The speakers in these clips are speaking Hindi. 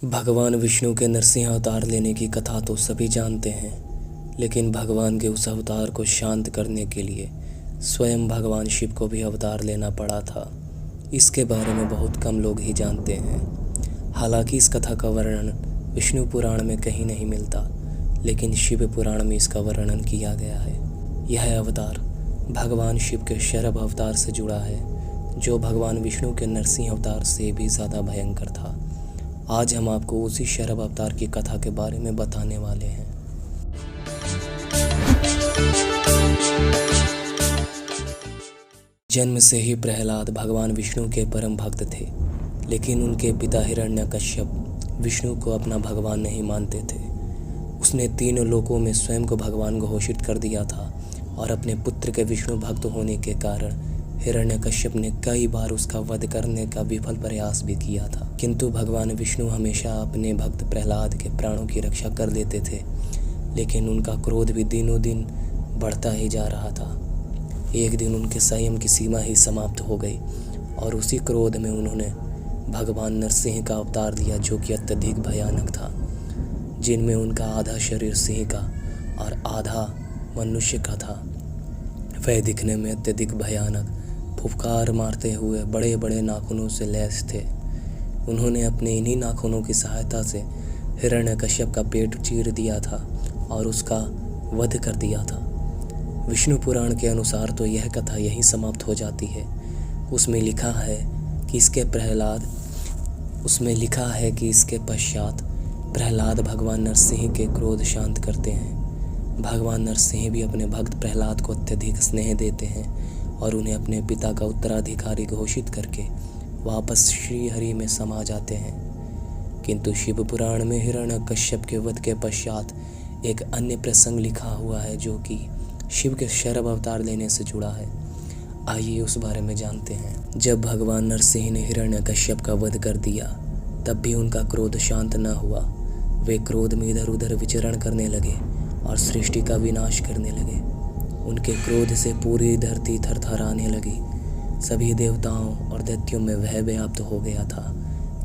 भगवान विष्णु के नरसिंह अवतार लेने की कथा तो सभी जानते हैं, लेकिन भगवान के उस अवतार को शांत करने के लिए स्वयं भगवान शिव को भी अवतार लेना पड़ा था। इसके बारे में बहुत कम लोग ही जानते हैं। हालांकि इस कथा का वर्णन विष्णु पुराण में कहीं नहीं मिलता, लेकिन शिव पुराण में इसका वर्णन किया गया है। यह अवतार भगवान शिव के शरभ अवतार से जुड़ा है, जो भगवान विष्णु के नरसिंह अवतार से भी ज़्यादा भयंकर था। आज हम आपको उसी शरभ अवतार की कथा के बारे में बताने वाले हैं। जन्म से ही प्रहलाद भगवान विष्णु के परम भक्त थे, लेकिन उनके पिता हिरण्यकश्यप विष्णु को अपना भगवान नहीं मानते थे। उसने तीनों लोकों में स्वयं को भगवान घोषित कर दिया था और अपने पुत्र के विष्णु भक्त होने के कारण हिरण्यकश्यप ने कई बार उसका वध करने का विफल प्रयास भी किया था। किंतु भगवान विष्णु हमेशा अपने भक्त प्रहलाद के प्राणों की रक्षा कर लेते थे, लेकिन उनका क्रोध भी दिनों दिन बढ़ता ही जा रहा था। एक दिन उनके संयम की सीमा ही समाप्त हो गई और उसी क्रोध में उन्होंने भगवान नरसिंह का अवतार लिया, जो कि अत्यधिक भयानक था, जिनमें उनका आधा शरीर सिंह का और आधा मनुष्य का था। वह दिखने में अत्यधिक भयानक, फुफकार मारते हुए बड़े बड़े नाखूनों से लैस थे। उन्होंने अपने इन्हीं नाखूनों की सहायता से हिरण्यकश्यप का पेट चीर दिया था और उसका वध कर दिया था। विष्णु पुराण के अनुसार तो यह कथा यहीं समाप्त हो जाती है। उसमें लिखा है कि इसके पश्चात प्रहलाद भगवान नरसिंह के क्रोध शांत करते हैं। भगवान नरसिंह भी अपने भक्त प्रहलाद को अत्यधिक स्नेह देते हैं और उन्हें अपने पिता का उत्तराधिकारी घोषित करके वापस श्री हरि में समा जाते हैं। किंतु शिव पुराण में हिरण्यकश्यप के वध के पश्चात एक अन्य प्रसंग लिखा हुआ है, जो कि शिव के शरभ अवतार लेने से जुड़ा है। आइए उस बारे में जानते हैं। जब भगवान नरसिंह ने हिरण्यकश्यप का वध कर दिया, तब भी उनका क्रोध शांत न हुआ। वे क्रोध में इधर उधर विचरण करने लगे और सृष्टि का विनाश करने लगे। उनके क्रोध से पूरी धरती थरथराने लगी। सभी देवताओं और दैत्यों में वह व्याप्त हो गया था।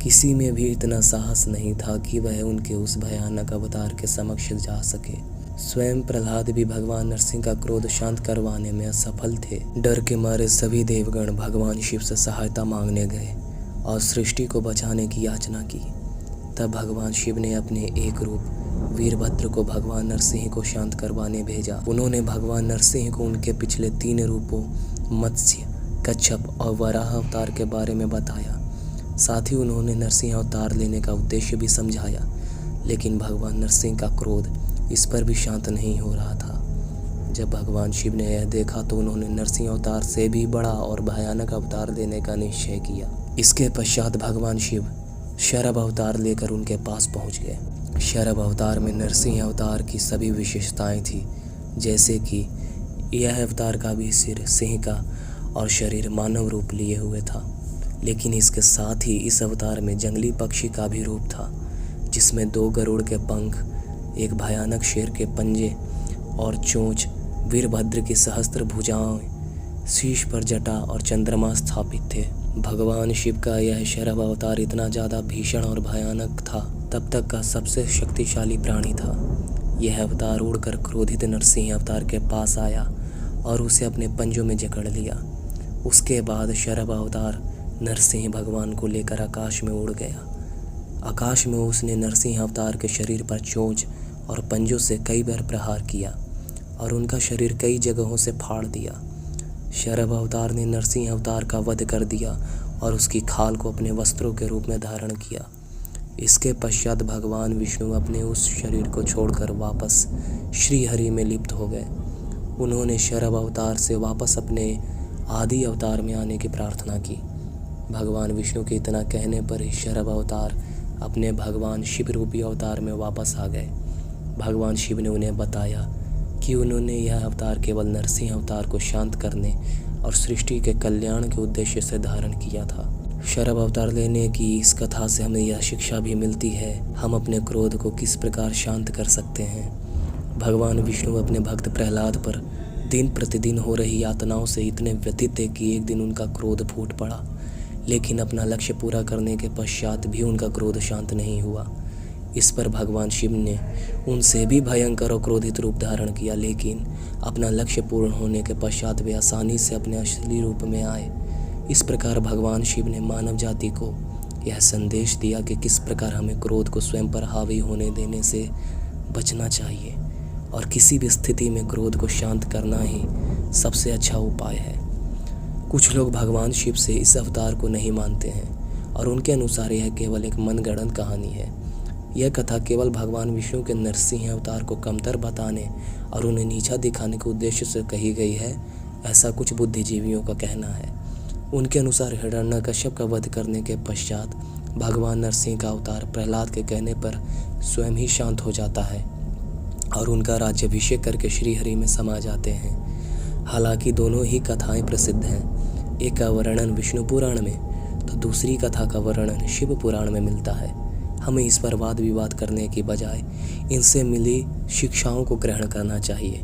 किसी में भी इतना साहस नहीं था कि वह उनके उस भयानक अवतार के समक्ष जा सके। स्वयं प्रहलाद भी भगवान नरसिंह का क्रोध शांत करवाने में असफल थे। डर के मारे सभी देवगण भगवान शिव से सहायता मांगने गए और सृष्टि को बचाने की याचना की। तब भगवान शिव ने अपने एक रूप वीरभद्र को भगवान नरसिंह को शांत करवाने भेजा। उन्होंने भगवान नरसिंह को उनके पिछले 3 रूपों मत्स्य, कच्छप और वराह अवतार के बारे में बताया। साथ ही उन्होंने नरसिंह अवतार लेने का उद्देश्य भी समझाया, लेकिन भगवान नरसिंह का क्रोध इस पर भी शांत नहीं हो रहा था। जब भगवान शिव ने यह देखा तो उन्होंने नरसिंह अवतार से भी बड़ा और भयानक अवतार लेने का निश्चय किया। इसके पश्चात भगवान शिव शरभ अवतार लेकर उनके पास पहुंच गए। शरभ अवतार में नरसिंह अवतार की सभी विशेषताएं थी, जैसे कि यह अवतार का भी सिर सिंह का और शरीर मानव रूप लिए हुए था, लेकिन इसके साथ ही इस अवतार में जंगली पक्षी का भी रूप था, जिसमें 2 गरुड़ के पंख, एक भयानक शेर के पंजे और चोंच, वीरभद्र की सहस्त्र भुजाएं, शीश पर जटा और चंद्रमा स्थापित थे। भगवान शिव का यह शरभ अवतार इतना ज़्यादा भीषण और भयानक था, तब तक का सबसे शक्तिशाली प्राणी था। यह अवतार उड़कर क्रोधित नरसिंह अवतार के पास आया और उसे अपने पंजों में जकड़ लिया। उसके बाद शरभ अवतार नरसिंह भगवान को लेकर आकाश में उड़ गया। आकाश में उसने नरसिंह अवतार के शरीर पर चोंच और पंजों से कई बार प्रहार किया और उनका शरीर कई जगहों से फाड़ दिया। शरभ अवतार ने नरसिंह अवतार का वध कर दिया और उसकी खाल को अपने वस्त्रों के रूप में धारण किया। इसके पश्चात भगवान विष्णु अपने उस शरीर को छोड़कर वापस श्री हरि में लिप्त हो गए। उन्होंने शरभ अवतार से वापस अपने आदि अवतार में आने की प्रार्थना की। भगवान विष्णु के इतना कहने पर ही शरभ अवतार अपने भगवान शिव रूपी अवतार में वापस आ गए। भगवान शिव ने उन्हें बताया कि उन्होंने यह अवतार केवल नरसिंह अवतार को शांत करने और सृष्टि के कल्याण के उद्देश्य से धारण किया था। शरभ अवतार लेने की इस कथा से हमें यह शिक्षा भी मिलती है, हम अपने क्रोध को किस प्रकार शांत कर सकते हैं। भगवान विष्णु अपने भक्त प्रहलाद पर दिन प्रतिदिन हो रही यातनाओं से इतने व्यथित थे कि एक दिन उनका क्रोध फूट पड़ा। लेकिन अपना लक्ष्य पूरा करने के पश्चात भी उनका क्रोध शांत नहीं हुआ। इस पर भगवान शिव ने उनसे भी भयंकर और क्रोधित रूप धारण किया, लेकिन अपना लक्ष्य पूर्ण होने के पश्चात वे आसानी से अपने असली रूप में आए। इस प्रकार भगवान शिव ने मानव जाति को यह संदेश दिया कि किस प्रकार हमें क्रोध को स्वयं पर हावी होने देने से बचना चाहिए और किसी भी स्थिति में क्रोध को शांत करना ही सबसे अच्छा उपाय है। कुछ लोग भगवान शिव से इस अवतार को नहीं मानते हैं और उनके अनुसार यह केवल एक मनगढ़ंत कहानी है। यह कथा केवल भगवान विष्णु के नरसिंह अवतार को कमतर बताने और उन्हें नीचा दिखाने के उद्देश्य से कही गई है, ऐसा कुछ बुद्धिजीवियों का कहना है। उनके अनुसार हिरण्यकश्यप का वध करने के पश्चात भगवान नरसिंह का अवतार प्रहलाद के कहने पर स्वयं ही शांत हो जाता है और उनका राज्याभिषेक करके श्रीहरि में समा जाते हैं। हालांकि दोनों ही कथाएं प्रसिद्ध हैं। एक का वर्णन विष्णु पुराण में तो दूसरी कथा का वर्णन शिव पुराण में मिलता है। हमें इस पर वाद विवाद करने की बजाय इनसे मिली शिक्षाओं को ग्रहण करना चाहिए।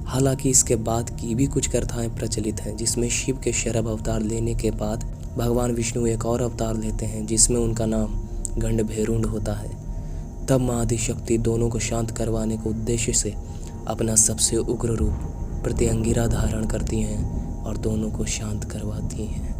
हालांकि इसके बाद की भी कुछ कथाएं प्रचलित हैं, जिसमें शिव के शरभ अवतार लेने के बाद भगवान विष्णु एक और अवतार लेते हैं जिसमें उनका नाम गंडभेरुंड होता है। तब माँ आदिशक्ति दोनों को शांत करवाने के उद्देश्य से अपना सबसे उग्र रूप प्रत्यंगिरा धारण करती हैं और दोनों को शांत करवाती हैं।